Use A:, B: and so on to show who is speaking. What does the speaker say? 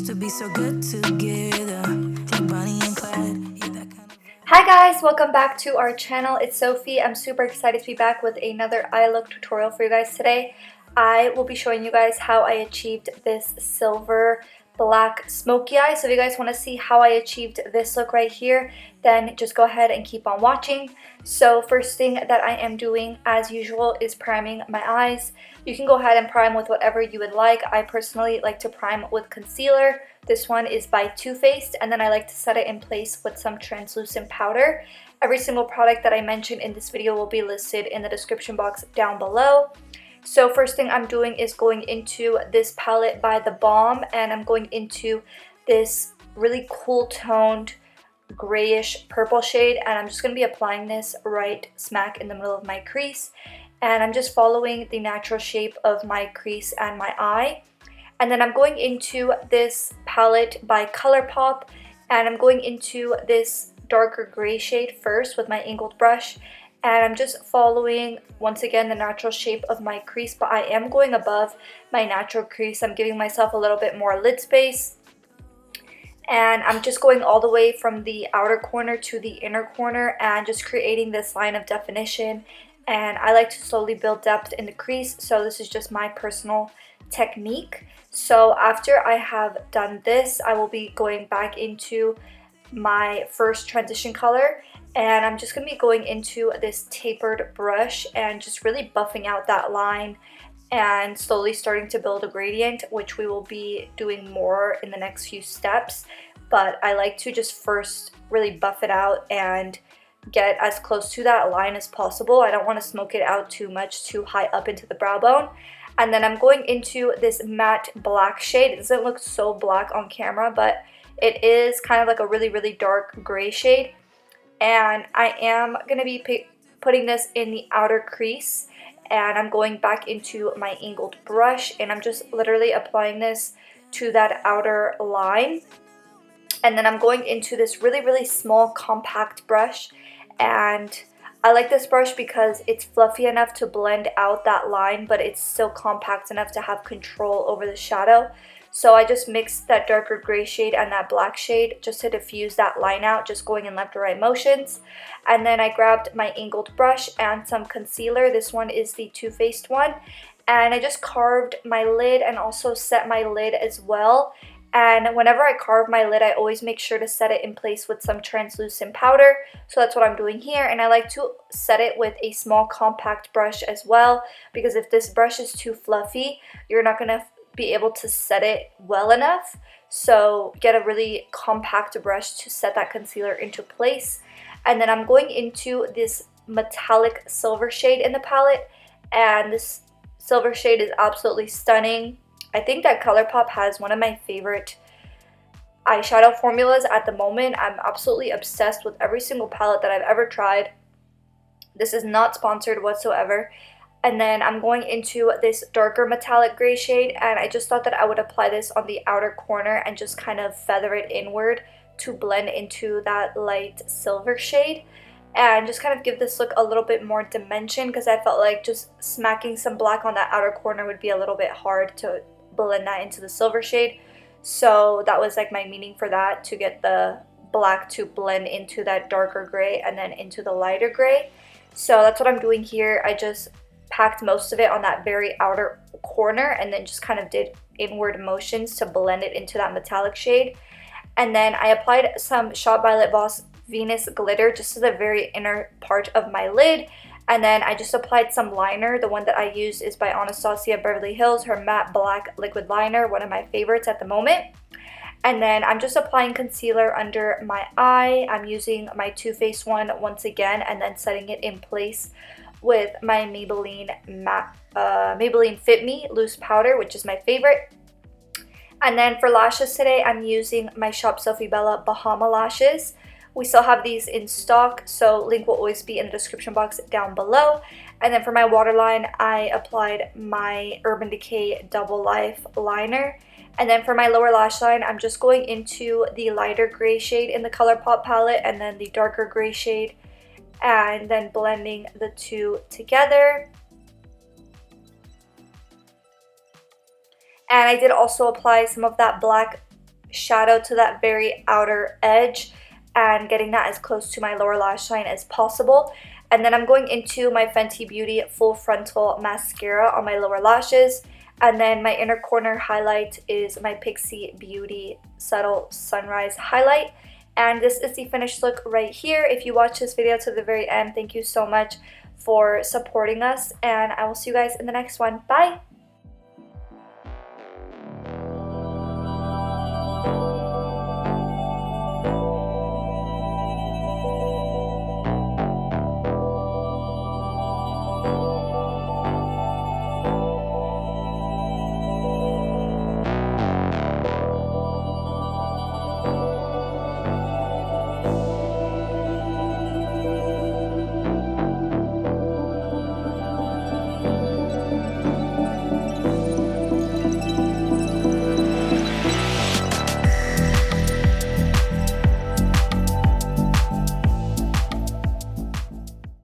A: to be so good together, like Bonnie and Clyde. Yeah, that kind of...
B: Hi guys, welcome back to our channel. It's Sophie. I'm super excited to be back with another eye look tutorial for you guys today. I will be showing you guys how I achieved this silver black smoky eye. So if you guys want to see how I achieved this look right here, then just go ahead and keep on watching. So first thing that I am doing as usual is priming my eyes. You can go ahead and prime with whatever you would like. I personally like to prime with concealer. This one is by Too Faced, and then I like to set it in place with some translucent powder. Every single product that I mentioned in this video will be listed in the description box down below. So first thing I'm doing is going into this palette by the Balm, and I'm going into this really cool toned grayish purple shade, and I'm just going to be applying this right smack in the middle of my crease, and I'm just following the natural shape of my crease and my eye. And then I'm going into this palette by ColourPop, and I'm going into this darker gray shade first with my angled brush, and I'm just following once again the natural shape of my crease, but I am going above my natural crease. I'm giving myself a little bit more lid space, and I'm just going all the way from the outer corner to the inner corner and just creating this line of definition. And I like to slowly build depth in the crease, so this is just my personal technique. So after I have done this, I will be going back into my first transition color, and I'm just going to be going into this tapered brush and just really buffing out that line and slowly starting to build a gradient, which we will be doing more in the next few steps. But I like to just first really buff it out and get as close to that line as possible. I don't want to smoke it out too much, too high up into the brow bone. And then I'm going into this matte black shade. It doesn't look so black on camera, but it is kind of like a really, really dark gray shade. And I am going to be putting this in the outer crease, and I'm going back into my angled brush, and I'm just literally applying this to that outer line. And then I'm going into this really, really small compact brush, and I like this brush because it's fluffy enough to blend out that line, but it's still compact enough to have control over the shadow. So I just mixed that darker gray shade and that black shade just to diffuse that line out, just going in left or right motions. And then I grabbed my angled brush and some concealer. This one is the Too Faced one. And I just carved my lid and also set my lid as well. And whenever I carve my lid, I always make sure to set it in place with some translucent powder. So that's what I'm doing here. And I like to set it with a small compact brush as well, because if this brush is too fluffy, you're not going to be able to set it well enough. So get a really compact brush to set that concealer into place. And then I'm going into this metallic silver shade in the palette, and this silver shade is absolutely stunning. I think that ColourPop has one of my favorite eyeshadow formulas at the moment. I'm absolutely obsessed with every single palette that I've ever tried. This is not sponsored whatsoever. And then I'm going into this darker metallic gray shade, and I just thought that I would apply this on the outer corner and just kind of feather it inward to blend into that light silver shade and just kind of give this look a little bit more dimension, because I felt like just smacking some black on that outer corner would be a little bit hard to blend that into the silver shade. So that was like my meaning for that, to get the black to blend into that darker gray and then into the lighter gray. So that's what I'm doing here. I just packed most of it on that very outer corner and then just kind of did inward motions to blend it into that metallic shade. And then I applied some Shot by Voss Venus glitter just to the very inner part of my lid. And then I just applied some liner. The one that I used is by Anastasia Beverly Hills, her matte black liquid liner, one of my favorites at the moment. And then I'm just applying concealer under my eye. I'm using my Too Faced one once again, and then setting it in place with my Maybelline Fit Me loose powder, which is my favorite. And then for lashes today, I'm using my Shop Sofie Bella Bahama lashes. We still have these in stock, so link will always be in the description box down below. And then for my waterline, I applied my Urban Decay Double Life liner. And then for my lower lash line, I'm just going into the lighter gray shade in the ColourPop palette and then the darker gray shade, and then blending the two together. And I did also apply some of that black shadow to that very outer edge and getting that as close to my lower lash line as possible. And then I'm going into my Fenty Beauty Full Frontal Mascara on my lower lashes. And then my inner corner highlight is my Pixie Beauty Subtle Sunrise Highlight. And this is the finished look right here. If you watch this video to the very end, thank you so much for supporting us. And I will see you guys in the next one. Bye!